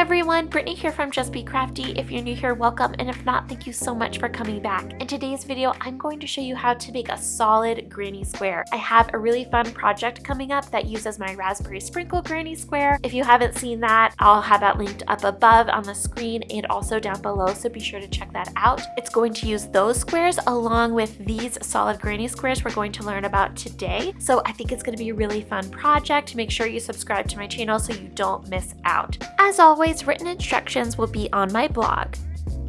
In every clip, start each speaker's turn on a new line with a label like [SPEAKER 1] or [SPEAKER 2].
[SPEAKER 1] everyone, Brittany here from Just Be Crafty. If you're new here, welcome, and if not, thank you so much for coming back. In today's video, I'm going to show you how to make a solid granny square. I have a really fun project coming up that uses my raspberry sprinkle granny square. If you haven't seen that, I'll have that linked up above on the screen and also down below, so be sure to check that out. It's going to use those squares along with these solid granny squares we're going to learn about today. So I think it's going to be a really fun project. Make sure you subscribe to my channel so you don't miss out. As always, written instructions will be on my blog.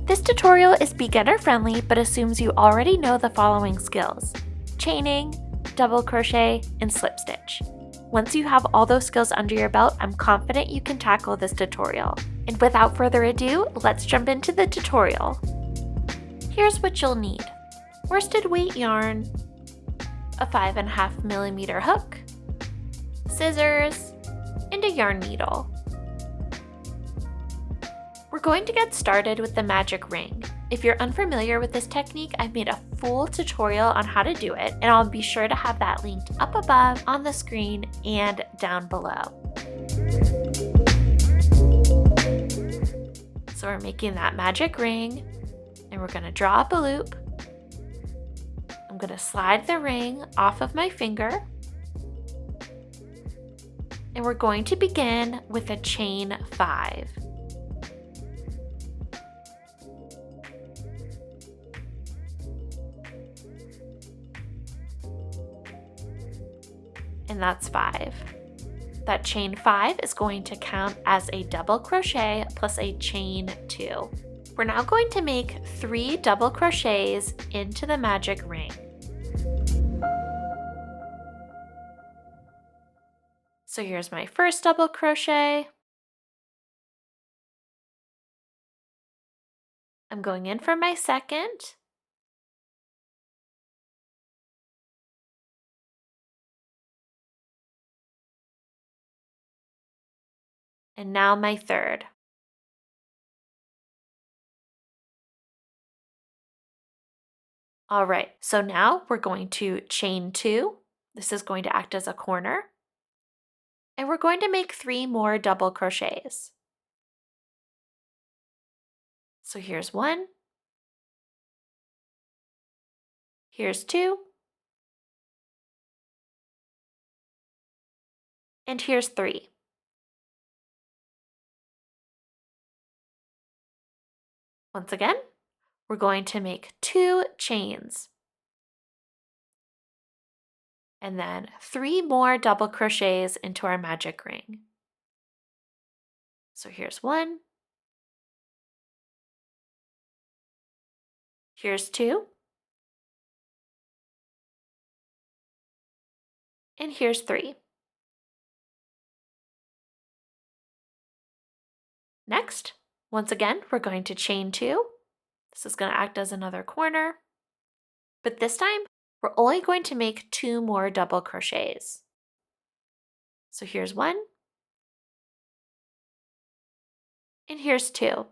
[SPEAKER 1] This tutorial is beginner friendly but assumes you already know the following skills: chaining, double crochet, and slip stitch. Once you have all those skills under your belt, I'm confident you can tackle this tutorial. And without further ado, let's jump into the tutorial. Here's what you'll need: worsted weight yarn, a 5.5mm hook, scissors, and a yarn needle. We're going to get started with the magic ring. If you're unfamiliar with this technique, I've made a full tutorial on how to do it, and I'll be sure to have that linked up above, on the screen, and down below. So we're making that magic ring, and we're going to draw up a loop. I'm going to slide the ring off of my finger, and we're going to begin with a chain 5. And that's 5. That chain 5 is going to count as a double crochet plus a chain 2. We're now going to make 3 double crochets into the magic ring. So here's my first double crochet. I'm going in for my second. And now my third. All right, so now we're going to chain 2. This is going to act as a corner. And we're going to make 3 more double crochets. So here's 1. Here's 2. And here's 3. Once again, we're going to make 2 chains. And then 3 more double crochets into our magic ring. So here's 1. Here's 2. And here's 3. Next, once again, we're going to chain 2. This is going to act as another corner. But this time, we're only going to make 2 more double crochets. So here's 1. And here's 2.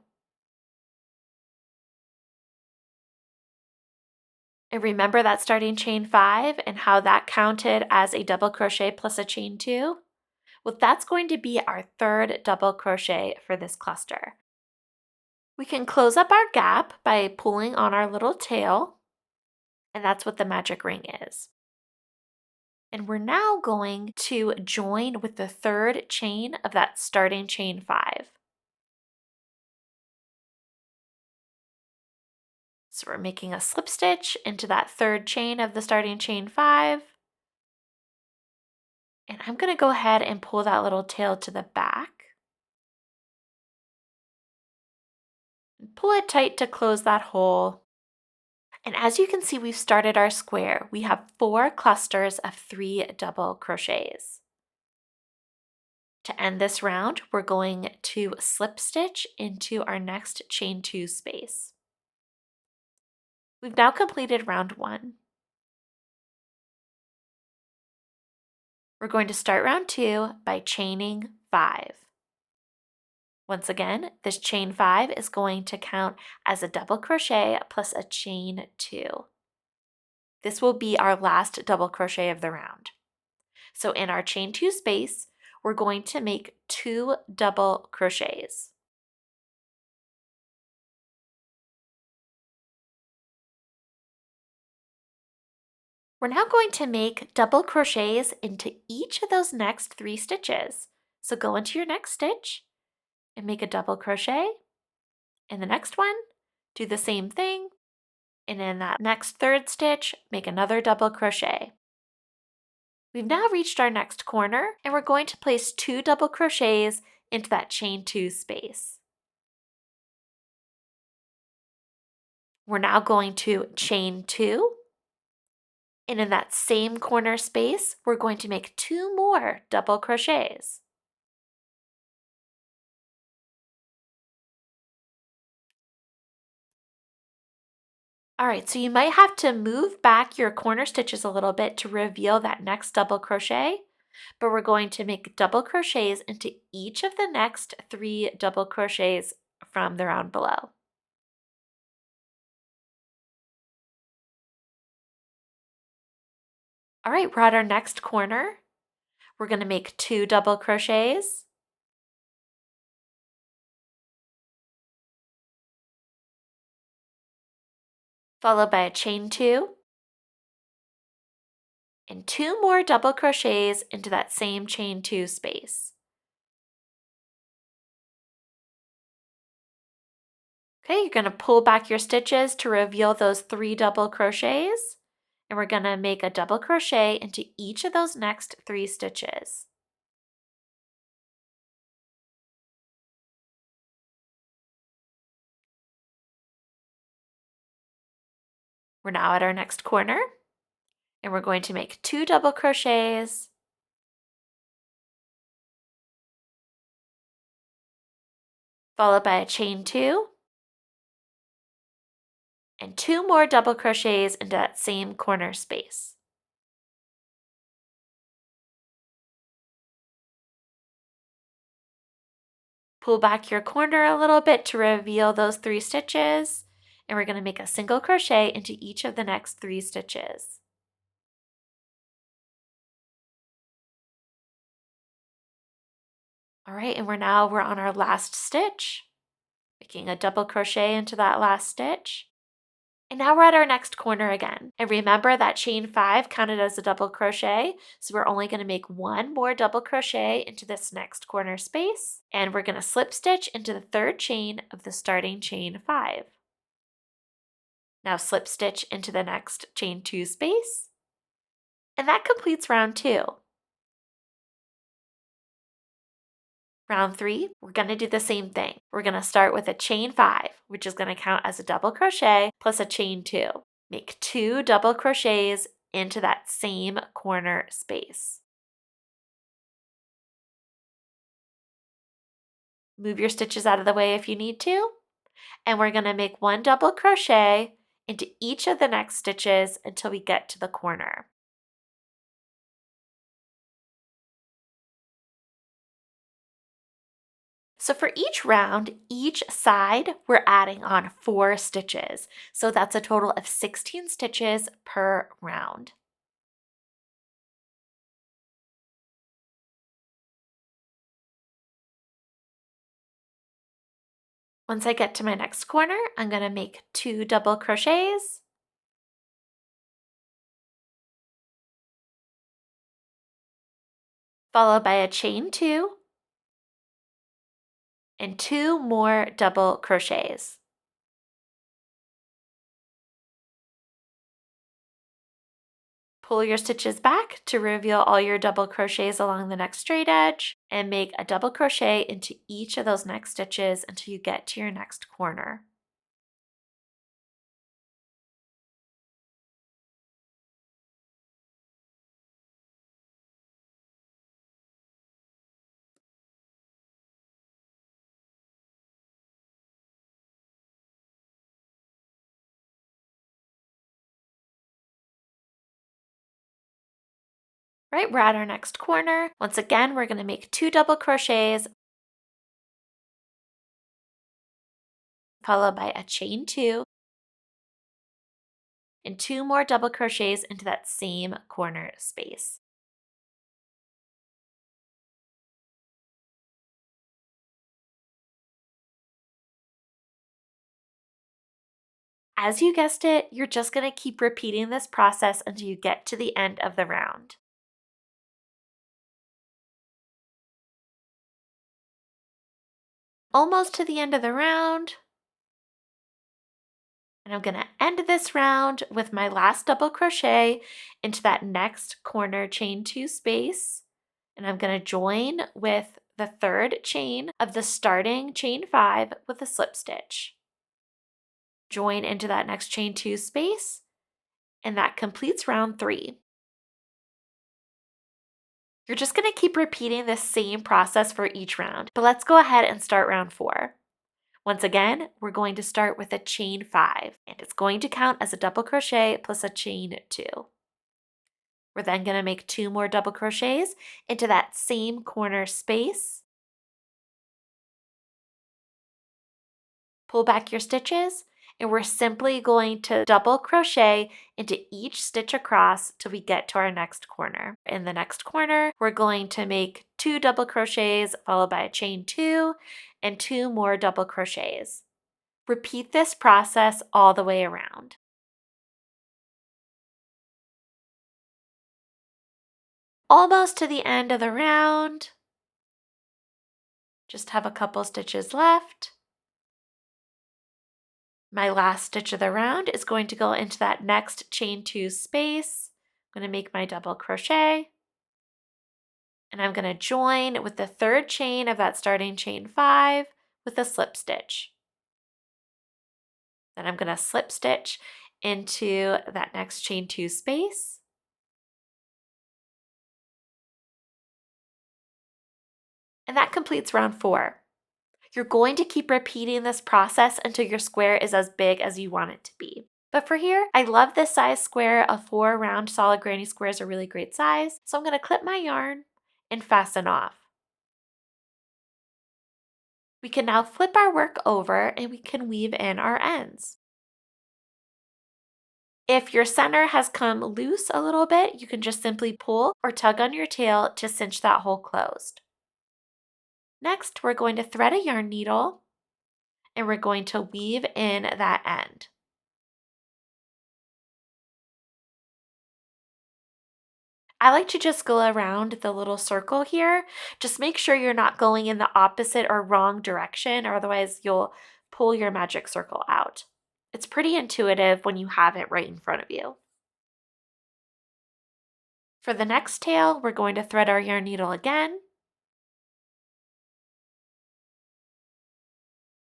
[SPEAKER 1] And remember that starting chain 5 and how that counted as a double crochet plus a chain 2? Well, that's going to be our third double crochet for this cluster. We can close up our gap by pulling on our little tail, and that's what the magic ring is. And we're now going to join with the third chain of that starting chain 5. So we're making a slip stitch into that third chain of the starting chain 5. And I'm going to go ahead and pull that little tail to the back. And pull it tight to close that hole. And as you can see, we've started our square. We have 4 clusters of 3 double crochets. To end this round, we're going to slip stitch into our next chain 2 space. We've now completed round 1. We're going to start round 2 by chaining 5. Once again, this chain 5 is going to count as a double crochet plus a chain 2. This will be our last double crochet of the round. So in our chain 2 space, we're going to make 2 double crochets. We're now going to make double crochets into each of those next 3 stitches. So go into your next stitch and make a double crochet. In the next one, do the same thing. And in that next 3rd stitch, make another double crochet. We've now reached our next corner and we're going to place 2 double crochets into that chain 2 space. We're now going to chain 2, and in that same corner space, we're going to make 2 more double crochets. Alright, so you might have to move back your corner stitches a little bit to reveal that next double crochet, but we're going to make double crochets into each of the next 3 double crochets from the round below. Alright, we're at our next corner. We're going to make 2 double crochets, followed by a chain 2, and 2 more double crochets into that same chain 2 space. Okay, you're going to pull back your stitches to reveal those 3 double crochets, and we're going to make a double crochet into each of those next 3 stitches. We're now at our next corner, and we're going to make 2 double crochets, followed by a chain 2, and 2 more double crochets into that same corner space. Pull back your corner a little bit to reveal those 3 stitches, and we're going to make a single crochet into each of the next 3 stitches. All right, and we're on our last stitch, making a double crochet into that last stitch. And now we're at our next corner again. And remember that chain 5 counted as a double crochet, so we're only going to make 1 more double crochet into this next corner space, and we're going to slip stitch into the 3rd chain of the starting chain 5. Now slip stitch into the next chain 2 space, and that completes round 2. Round 3, we're going to do the same thing. We're going to start with a chain 5, which is going to count as a double crochet plus a chain 2. Make 2 double crochets into that same corner space. Move your stitches out of the way if you need to, and we're going to make 1 double crochet into each of the next stitches until we get to the corner. So for each round, each side, we're adding on 4 stitches. So that's a total of 16 stitches per round. Once I get to my next corner, I'm going to make 2 double crochets, followed by a chain 2, and 2 more double crochets. Pull your stitches back to reveal all your double crochets along the next straight edge, and make a double crochet into each of those next stitches until you get to your next corner. Right, we're at our next corner. Once again, we're going to make 2 double crochets, followed by a chain 2, and 2 more double crochets into that same corner space. As you guessed it, you're just going to keep repeating this process until you get to the end of the round. Almost to the end of the round. And I'm going to end this round with my last double crochet into that next corner chain 2 space. And I'm going to join with the third chain of the starting chain 5 with a slip stitch. Join into that next chain 2 space, and that completes round 3. You're just going to keep repeating the same process for each round, but let's go ahead and start round 4. Once again, we're going to start with a chain 5, and it's going to count as a double crochet plus a chain 2. We're then going to make 2 more double crochets into that same corner space. Pull back your stitches, and we're simply going to double crochet into each stitch across till we get to our next corner. In the next corner, we're going to make 2 double crochets followed by a chain 2 and 2 more double crochets. Repeat this process all the way around. Almost to the end of the round. Just have a couple stitches left. My last stitch of the round is going to go into that next chain 2 space. I'm going to make my double crochet. And I'm going to join with the third chain of that starting chain 5 with a slip stitch. Then I'm going to slip stitch into that next chain 2 space. And that completes round 4. You're going to keep repeating this process until your square is as big as you want it to be. But for here, I love this size square. A 4 round solid granny square is a really great size. So I'm going to clip my yarn and fasten off. We can now flip our work over and we can weave in our ends. If your center has come loose a little bit, you can just simply pull or tug on your tail to cinch that hole closed. Next, we're going to thread a yarn needle and we're going to weave in that end. I like to just go around the little circle here. Just make sure you're not going in the opposite or wrong direction, or otherwise you'll pull your magic circle out. It's pretty intuitive when you have it right in front of you. For the next tail, we're going to thread our yarn needle again.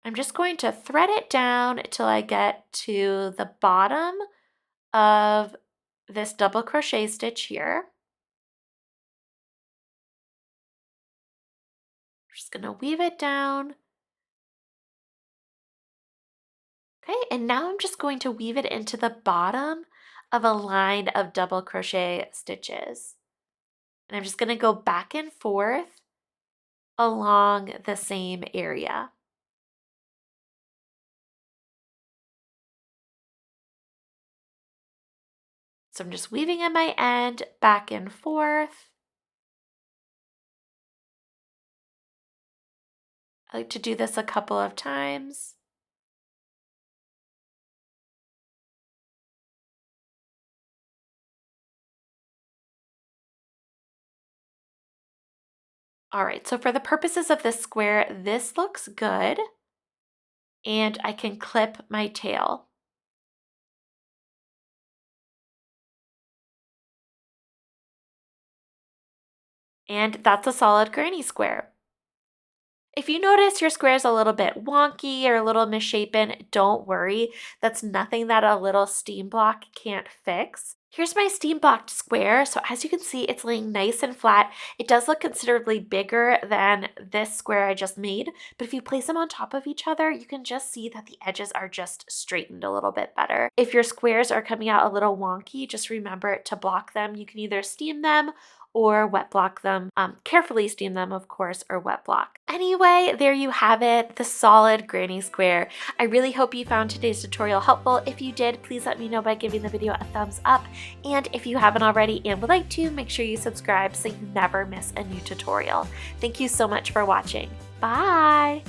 [SPEAKER 1] I'm just going to thread it down until I get to the bottom of this double crochet stitch here. Just going to weave it down. Okay, and now I'm just going to weave it into the bottom of a line of double crochet stitches. And I'm just going to go back and forth along the same area. So I'm just weaving in my end back and forth. I like to do this a couple of times. All right, so for the purposes of this square, this looks good. And I can clip my tail. And that's a solid granny square. If you notice your square is a little bit wonky or a little misshapen, don't worry. That's nothing that a little steam block can't fix. Here's my steam blocked square. So as you can see, it's laying nice and flat. It does look considerably bigger than this square I just made, but if you place them on top of each other, you can just see that the edges are just straightened a little bit better. If your squares are coming out a little wonky, just remember to block them. You can either steam them or wet block them. Carefully steam them, of course, or wet block. Anyway, there you have it, the solid granny square. I really hope you found today's tutorial helpful. If you did, please let me know by giving the video a thumbs up. And if you haven't already and would like to, make sure you subscribe so you never miss a new tutorial. Thank you so much for watching. Bye!